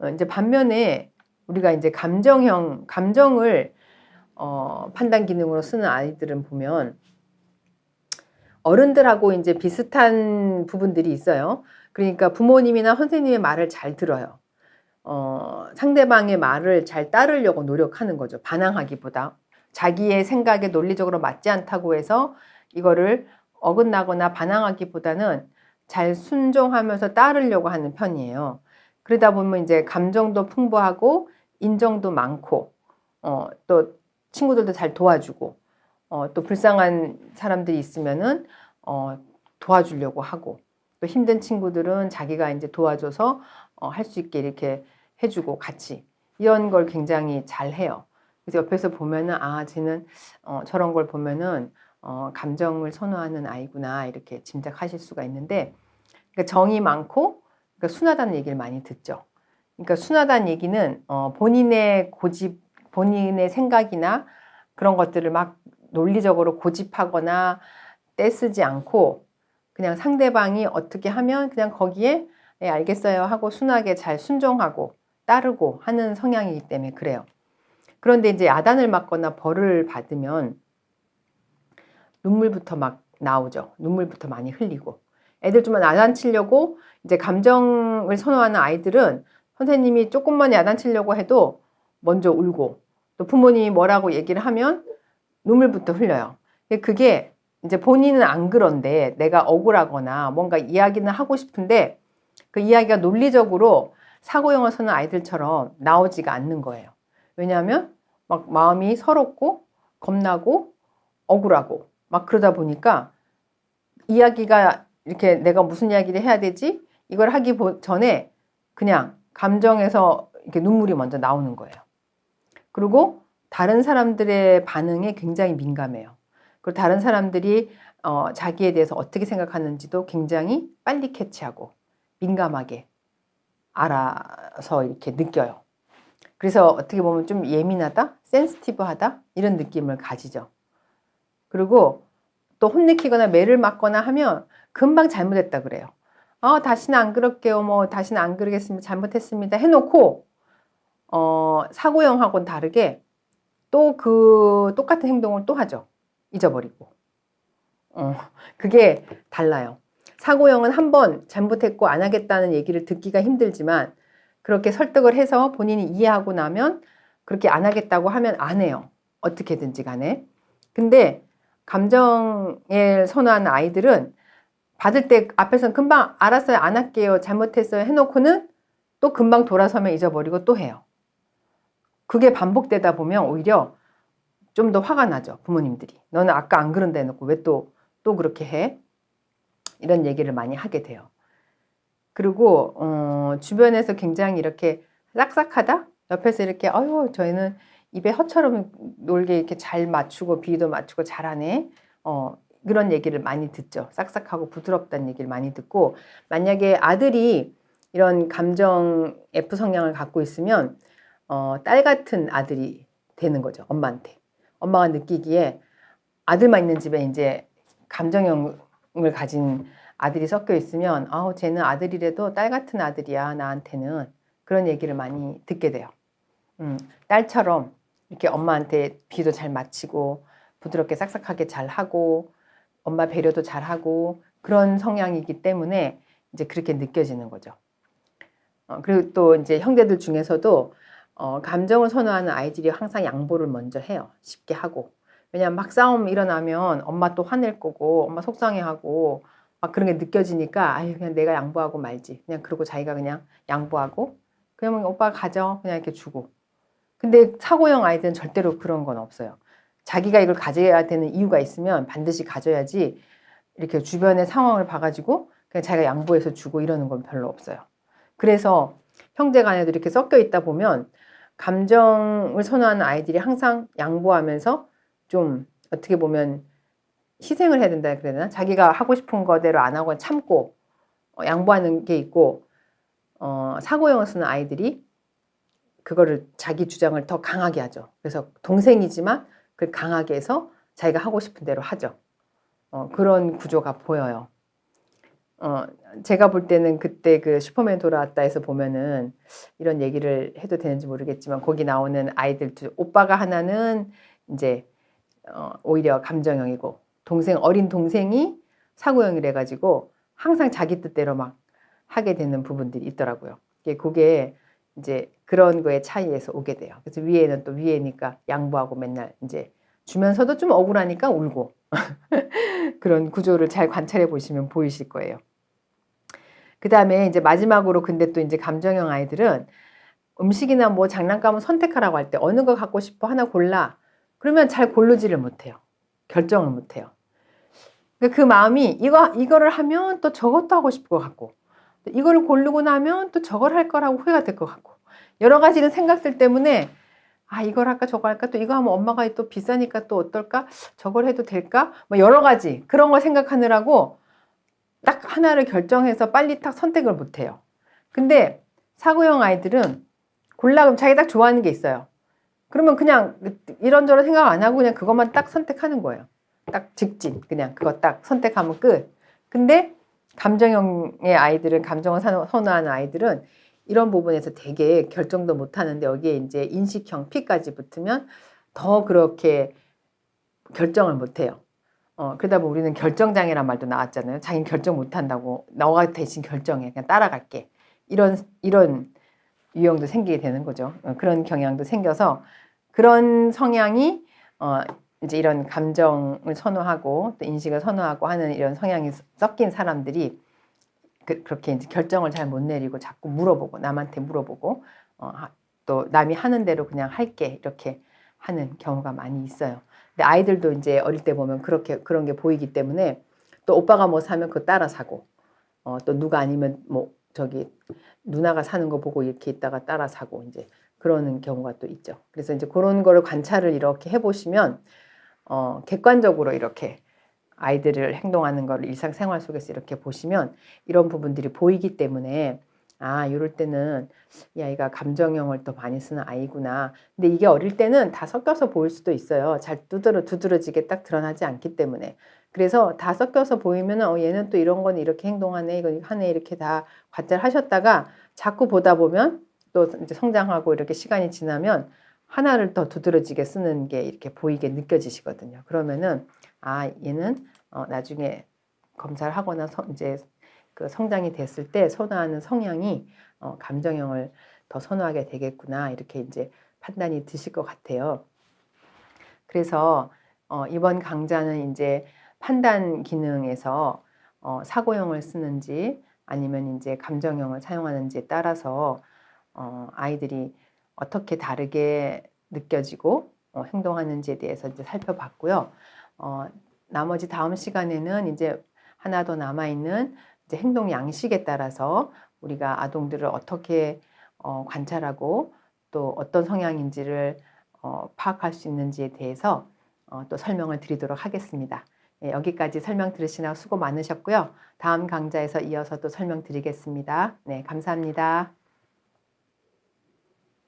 이제 반면에 우리가 이제 감정을 판단 기능으로 쓰는 아이들은 보면 어른들하고 이제 비슷한 부분들이 있어요. 그러니까 부모님이나 선생님의 말을 잘 들어요. 상대방의 말을 잘 따르려고 노력하는 거죠. 반항하기보다. 자기의 생각에 논리적으로 맞지 않다고 해서 이거를 어긋나거나 반항하기보다는 잘 순종하면서 따르려고 하는 편이에요. 그러다 보면 이제 감정도 풍부하고 인정도 많고 또 친구들도 잘 도와주고 또 불쌍한 사람들이 있으면은 도와주려고 하고 또 힘든 친구들은 자기가 이제 도와줘서 할 수 있게 이렇게 해주고 같이 이런 걸 굉장히 잘 해요. 그래서 옆에서 보면은 아 쟤는 저런 걸 보면은 감정을 선호하는 아이구나 이렇게 짐작하실 수가 있는데 그러니까 정이 많고 그러니까 순하다는 얘기를 많이 듣죠. 그러니까 순하다는 얘기는 본인의 고집, 본인의 생각이나 그런 것들을 막 논리적으로 고집하거나 떼쓰지 않고 그냥 상대방이 어떻게 하면 그냥 거기에 네, 알겠어요 하고 순하게 잘 순종하고 따르고 하는 성향이기 때문에 그래요. 그런데 이제 야단을 맞거나 벌을 받으면 눈물부터 막 나오죠. 눈물부터 많이 흘리고. 애들 좀 야단치려고 이제 감정을 선호하는 아이들은 선생님이 조금만 야단치려고 해도 먼저 울고 또 부모님이 뭐라고 얘기를 하면 눈물부터 흘려요. 그게 이제 본인은 안 그런데 내가 억울하거나 뭔가 이야기는 하고 싶은데 그 이야기가 논리적으로 사고형을 쓰는 아이들처럼 나오지가 않는 거예요. 왜냐하면 막 마음이 서럽고 겁나고 억울하고 막 그러다 보니까 이야기가 이렇게 내가 무슨 이야기를 해야 되지? 이걸 하기 전에 그냥 감정에서 이렇게 눈물이 먼저 나오는 거예요. 그리고 다른 사람들의 반응에 굉장히 민감해요. 그리고 다른 사람들이 자기에 대해서 어떻게 생각하는지도 굉장히 빨리 캐치하고 민감하게 알아서 이렇게 느껴요. 그래서 어떻게 보면 좀 예민하다, 센시티브하다 이런 느낌을 가지죠. 그리고 또 혼내키거나 매를 맞거나 하면 금방 잘못했다 그래요. 다시는 안 그럴게요. 뭐 다시는 안 그러겠습니다. 잘못했습니다. 해놓고 사고형하고는 다르게 또 그 똑같은 행동을 또 하죠. 잊어버리고. 그게 달라요. 사고형은 한번 잘못했고 안 하겠다는 얘기를 듣기가 힘들지만 그렇게 설득을 해서 본인이 이해하고 나면 그렇게 안 하겠다고 하면 안 해요. 어떻게든지 간에. 근데 감정을 선호하는 아이들은 받을 때 앞에서는 금방 알았어요. 안 할게요. 잘못했어요. 해놓고는 또 금방 돌아서면 잊어버리고 또 해요. 그게 반복되다 보면 오히려 좀 더 화가 나죠. 부모님들이. 너는 아까 안 그런다 해놓고 왜 또 그렇게 해? 이런 얘기를 많이 하게 돼요. 그리고 주변에서 굉장히 이렇게 싹싹하다? 옆에서 이렇게 아유 저희는 입에 헛처럼 놀게 이렇게 잘 맞추고 비위도 맞추고 잘하네. 그런 얘기를 많이 듣죠. 싹싹하고 부드럽다는 얘기를 많이 듣고 만약에 아들이 이런 감정 F 성향을 갖고 있으면 딸 같은 아들이 되는 거죠. 엄마한테. 엄마가 느끼기에 아들만 있는 집에 이제 감정형을 가진 아들이 섞여 있으면 쟤는 아들이라도 딸 같은 아들이야 나한테는 그런 얘기를 많이 듣게 돼요. 딸처럼 이렇게 엄마한테 비도 잘 맞히고 부드럽게 싹싹하게 잘 하고 엄마 배려도 잘 하고 그런 성향이기 때문에 이제 그렇게 느껴지는 거죠. 그리고 또 이제 형제들 중에서도 감정을 선호하는 아이들이 항상 양보를 먼저 해요. 쉽게 하고. 왜냐면 막 싸움 일어나면 엄마 또 화낼 거고 엄마 속상해하고 막 그런 게 느껴지니까 아유 그냥 내가 양보하고 말지. 그냥 그러고 자기가 그냥 양보하고 그러면 오빠가 가져. 그냥 이렇게 주고. 근데 사고형 아이들은 절대로 그런 건 없어요. 자기가 이걸 가져야 되는 이유가 있으면 반드시 가져야지 이렇게 주변의 상황을 봐가지고 그냥 자기가 양보해서 주고 이러는 건 별로 없어요. 그래서 형제 간에도 이렇게 섞여 있다 보면 감정을 선호하는 아이들이 항상 양보하면서 좀 어떻게 보면 희생을 해야 된다 그래야 되나? 자기가 하고 싶은 거대로 안 하고 참고 양보하는 게 있고 사고형을 쓰는 아이들이 그거를 자기 주장을 더 강하게 하죠. 그래서 동생이지만 그걸 강하게 해서 자기가 하고 싶은 대로 하죠. 그런 구조가 보여요. 어, 제가 볼 때는 그때 그 슈퍼맨 돌아왔다에서 보면은 이런 얘기를 해도 되는지 모르겠지만 거기 나오는 아이들 오빠가 하나는 이제 오히려 감정형이고 어린 동생이 사고형이래 가지고 항상 자기 뜻대로 막 하게 되는 부분들이 있더라고요. 그게 이제 그런 거의 차이에서 오게 돼요. 그래서 위에는 또 위에니까 양보하고 맨날 이제 주면서도 좀 억울하니까 울고 그런 구조를 잘 관찰해 보시면 보이실 거예요. 그 다음에 이제 마지막으로 근데 또 이제 감정형 아이들은 음식이나 뭐 장난감을 선택하라고 할 때 어느 거 갖고 싶어 하나 골라. 그러면 잘 고르지를 못해요. 결정을 못해요. 그 마음이 이거를 하면 또 저것도 하고 싶을 것 같고 이걸 고르고 나면 또 저걸 할 거라고 후회가 될 것 같고 여러 가지 생각들 때문에 아 이걸 할까 저거 할까 또 이거 하면 엄마가 또 비싸니까 또 어떨까 저걸 해도 될까 뭐 여러 가지 그런 거 생각하느라고 딱 하나를 결정해서 빨리 딱 선택을 못 해요. 근데 사고형 아이들은 골라면 자기 딱 좋아하는 게 있어요. 그러면 그냥 이런저런 생각 안 하고 그냥 그것만 딱 선택하는 거예요. 딱 직진 그냥 그거 딱 선택하면 끝. 근데 감정형의 아이들은 감정을 선호하는 아이들은 이런 부분에서 되게 결정도 못 하는데 여기에 이제 인식형 P까지 붙으면 더 그렇게 결정을 못 해요. 그러다 보면 우리는 결정장애란 말도 나왔잖아요. 자기는 결정 못 한다고. 너가 대신 결정해. 그냥 따라갈게. 이런 유형도 생기게 되는 거죠. 그런 경향도 생겨서 그런 성향이 이제 이런 감정을 선호하고 또 인식을 선호하고 하는 이런 성향이 섞인 사람들이 그렇게 이제 결정을 잘 못 내리고 자꾸 물어보고 남한테 물어보고 또 남이 하는 대로 그냥 할게 이렇게 하는 경우가 많이 있어요. 근데 아이들도 이제 어릴 때 보면 그런 게 보이기 때문에 또 오빠가 뭐 사면 그거 따라 사고 또 누가 아니면 뭐 저기 누나가 사는 거 보고 이렇게 있다가 따라 사고 이제 그러는 경우가 또 있죠. 그래서 이제 그런 거를 관찰을 이렇게 해보시면 객관적으로 이렇게 아이들을 행동하는 걸 일상생활 속에서 이렇게 보시면 이런 부분들이 보이기 때문에 이럴 때는 이 아이가 감정형을 더 많이 쓰는 아이구나. 근데 이게 어릴 때는 다 섞여서 보일 수도 있어요. 잘 두드러지게 딱 드러나지 않기 때문에. 그래서 다 섞여서 보이면 얘는 또 이런 건 이렇게 행동하네, 이거 하네 이렇게 다 관찰하셨다가 자꾸 보다 보면 또 이제 성장하고 이렇게 시간이 지나면 하나를 더 두드러지게 쓰는 게 이렇게 보이게 느껴지시거든요. 그러면은 얘는 나중에 검사를 하거나 이제 그 성장이 됐을 때 선호하는 성향이 감정형을 더 선호하게 되겠구나 이렇게 이제 판단이 드실 것 같아요. 그래서 이번 강좌는 이제 판단 기능에서 사고형을 쓰는지 아니면 이제 감정형을 사용하는지에 따라서 아이들이 어떻게 다르게 느껴지고 행동하는지에 대해서 이제 살펴봤고요. 나머지 다음 시간에는 이제 하나 더 남아있는 이제 행동 양식에 따라서 우리가 아동들을 어떻게 관찰하고 또 어떤 성향인지를 파악할 수 있는지에 대해서 또 설명을 드리도록 하겠습니다. 네, 여기까지 설명 들으시느라 수고 많으셨고요. 다음 강좌에서 이어서 또 설명드리겠습니다. 네, 감사합니다.